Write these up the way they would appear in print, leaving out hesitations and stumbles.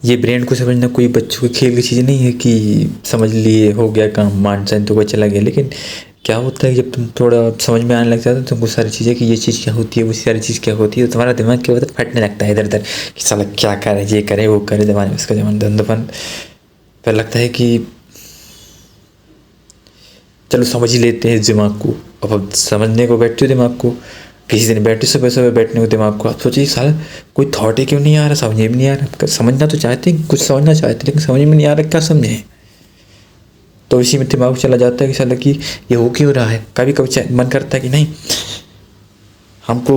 ये ब्रेन को समझना कोई बच्चों के खेल की चीज़ नहीं है कि समझ लिए हो गया काम, मान चाहे तो कोई चला गया। लेकिन क्या होता है जब तुम थोड़ा समझ में आने लग जाता है तुमको सारी चीज़ें कि ये चीज़ क्या होती है, वो सारी चीज़ क्या होती है, तो तुम्हारा दिमाग क्या होता है, फटने लगता है इधर उधर कि साला क्या करे, ये करे वो करे, दिमाग में उसका जमान धंधपन। फिर लगता है कि चलो समझ ही लेते हैं इस दिमाग को। अब समझने को बैठते हो दिमाग को, किसी दिन बैठे सुबह सुबह बैठने को दिमाग को, आप सोचिए साला कोई थॉट ही क्यों नहीं आ रहा, समझ में नहीं आ रहा। समझना तो चाहते हैं, कुछ समझना चाहते लेकिन समझ में नहीं आ रहा क्या समझें। तो इसी में दिमाग चला जाता है कि साला कि ये हो क्यों रहा है। कभी कभी मन करता है कि नहीं हमको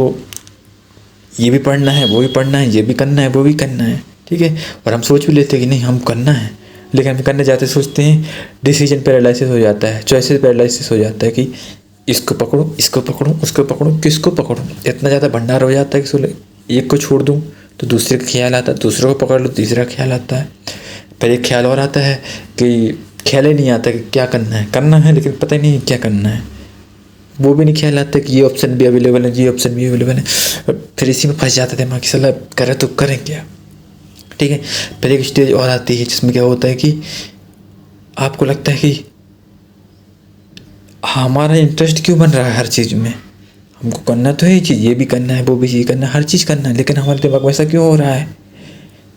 ये भी पढ़ना है, वो भी पढ़ना है, ये भी करना है, वो भी करना है, ठीक है। और हम सोच भी लेते हैं कि नहीं हम करना है, लेकिन हम करने जाते सोचते हैं डिसीजन पैरालिसिस हो जाता है, चॉइसेस पैरालिसिस हो जाता है कि इसको पकड़ूं, इसको पकड़ूं, उसको पकड़ूं, किसको पकड़ूं। इतना ज़्यादा भंडार हो जाता है कि सोले एक को छोड़ दूं तो दूसरे का ख्याल आता है, दूसरे को पकड़ लो तीसरा ख्याल आता है, फिर एक ख्याल और आता है कि ख्याल ही नहीं आता कि क्या करना है लेकिन पता ही नहीं क्या करना है। वो भी नहीं ख्याल आता कि ये ऑप्शन भी अवेलेबल है, ये ऑप्शन भी अवेलेबल है। और फिर इसी में फंस जाता है दिमाग कि साला करें तो करें क्या, ठीक है। फिर एक स्टेज और आती है जिसमें क्या होता है कि आपको लगता है कि हमारा इंटरेस्ट क्यों बन रहा है हर चीज़ में, हमको करना तो है ये चीज़, ये भी करना है, वो भी चीज़ करना है, हर चीज़ करना है, लेकिन हमारे दिमाग में ऐसा क्यों हो रहा है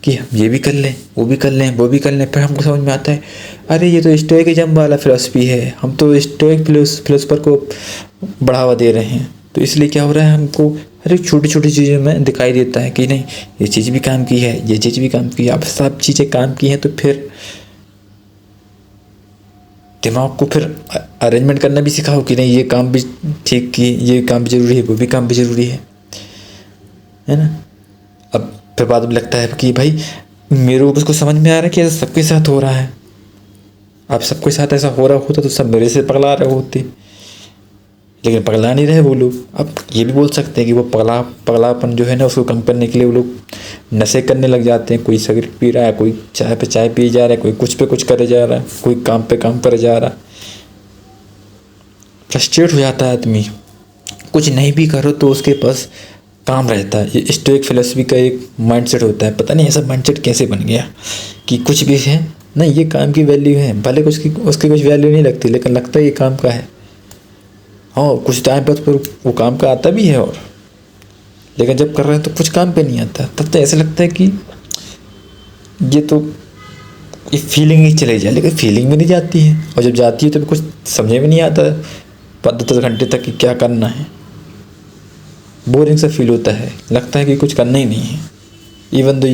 कि हम ये भी कर लें, वो भी कर लें, वो भी कर लें। फिर हमको समझ में आता है अरे ये तो स्टोइकिज्म वाला फिलॉसफी है, हम तो स्टोइक फिलोसफर को बढ़ावा दे रहे हैं। तो इसलिए क्या हो रहा है हमको हर एक छोटी छोटी चीज़ों में दिखाई देता है कि नहीं ये चीज़ भी काम की है, ये चीज़ भी काम की है। अब सब चीज़ें काम की हैं तो फिर दिमाग को फिर अरेंजमेंट करना भी सिखाओ कि नहीं ये काम भी ठीक की, ये काम भी ज़रूरी है, वो भी काम भी ज़रूरी है ना। अब फिर बाद में लगता है कि भाई मेरे को उसको समझ में आ रहा है कि ऐसा सबके साथ हो रहा है। अब सबके साथ ऐसा हो रहा होता तो सब मेरे से पगला रहे होते, लेकिन पगला नहीं रहे वो लोग। अब ये भी बोल सकते हैं कि वो पगलापन जो है ना उसको कम करने के लिए वो लोग नशे करने लग जाते हैं। कोई सिगरेट पी रहा है, कोई चाय पे चाय पी जा रहा है, कोई कुछ पे कुछ करे जा रहा है, कोई काम पे काम करे जा रहा है। फ्रस्ट्रेट हो जाता है आदमी, कुछ नहीं भी करो तो उसके पास काम रहता है। ये स्टोइक फिलोसफी का एक माइंडसेट होता है, पता नहीं ऐसा माइंडसेट कैसे बन गया कि कुछ भी है ना ये काम की वैल्यू है, भले उसकी कुछ वैल्यू नहीं लगती लेकिन लगता है ये काम का है। हाँ कुछ टाइम पर वो काम का आता भी है, और लेकिन जब कर रहे हैं तो कुछ काम पे नहीं आता, तब तो ऐसा लगता है कि ये तो ये फीलिंग ही चली जाए, लेकिन फीलिंग में नहीं जाती है। और जब जाती है तो कुछ समझ में नहीं आता 10 घंटे तक कि क्या करना है। बोरिंग सा फील होता है, लगता है कि कुछ करना ही नहीं है इवन दो